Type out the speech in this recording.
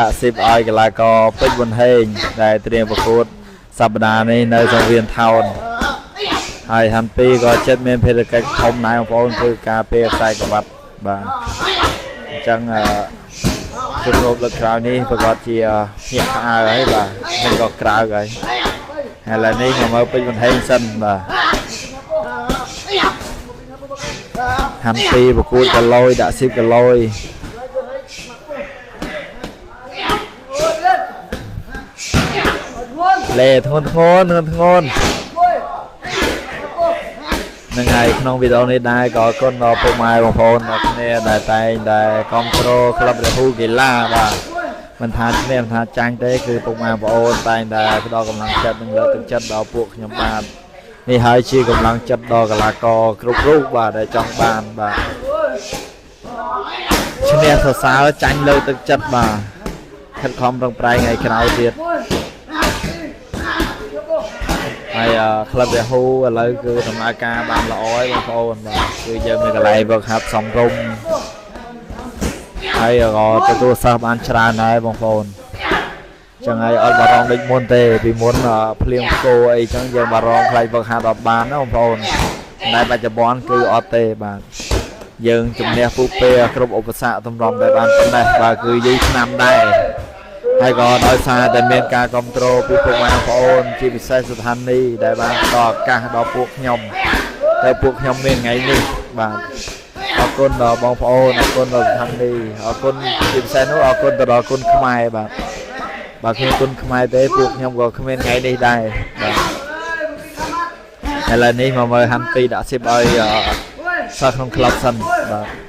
ដាក់ស៊ីបឲ្យកីឡាករពេជ្រវុនហេងដែលត្រៀមប្រកួតសប្តាហ៍នេះនៅសង្វៀនថោនហើយហាន់ពីក៏ចិត្តមានភារកិច្ចធំណាស់បងប្អូនគឺការពារខ្សែក្បាត់បាទអញ្ចឹងជំនួបលើកក្រោយនេះប្រកាសជាភ្ញាក់ផ្អើលហើយបាទមិនក៏ក្រៅហើយឥឡូវនេះមកមើលពេជ្រវុនហេងសិនបាទហាន់ពីប្រកួតគីឡូដាក់ស៊ីបគីឡូលេធ្ងន់នឹងហើយក្នុងវីដេអូនេះដែរក៏អរគុណដល់ពុកម៉ែបងប្អូនអ្នកគ្នាដែលតែងតែគាំទ្រក្លឹបរាហូកីឡាបាទមិនថាឈ្នះមិនថាចាញ់ទេគឺពុកម៉ែបងប្អូនតែងតែផ្ដល់កម្លាំងចិត្តនិងលើកទឹកចិត្តដល់ពួកខ្ញុំបាទនេះហើយជាកម្លាំងចិត្តដល់កីឡាករគ្រប់រូបបាទដែលចង់បានបាទឈ្នះសរសើរចាញ់លើកទឹកចិត្តបាទខិតខំប្រឹងប្រែងថ្ងៃក្រោយទៀតហើយក្លឹបរាហូឥឡូវគឺដំណើរការបានល្អហើយបងប្អូនបាទគឺយើងមានកន្លែងវឹកហាត់សំរុំហើយក៏ទទួលសិស្សបានច្រើនដែរបងប្អូនចឹងហើយអត់បារម្ភដូចមុនទេពីមុនភ្លៀងផ្គរអីចឹងយើងបារម្ភខ្លាចវឹកហាត់អត់បានណាបងប្អូនតែបច្ចុប្បន្នគឺអត់ទេបាទយើងជំនះពុះពេលគ្រប់ឧបសគ្គតម្រុំដែលបានប៉ុណ្ណេះបាទគឺយីឆ្នាំដែរហើយក៏ដោយសារតែមានការគ្រប់គ្រងពីពុកម៉ែបងប្អូនជាពិសេសស្ថានីយ៍ដែលបានផ្ដល់ឱកាសដល់ពួកខ្ញុំតែពួកខ្ញុំមានថ្ងៃនេះបាទអរគុណដល់បងប្អូនអរគុណដល់ស្ថានីយ៍អរគុណជាពិសេសនោះអរគុណទៅដល់គុណខ្មែរបាទបើគ្មានគុណខ្មែរទេពួកខ្ញុំក៏គ្មានថ្ងៃនេះដែរបាទឥឡូវនេះមកមើលហាន់ពីដាក់ស៊ីបឲ្យសិស្សក្នុងក្លឹបសិនបាទ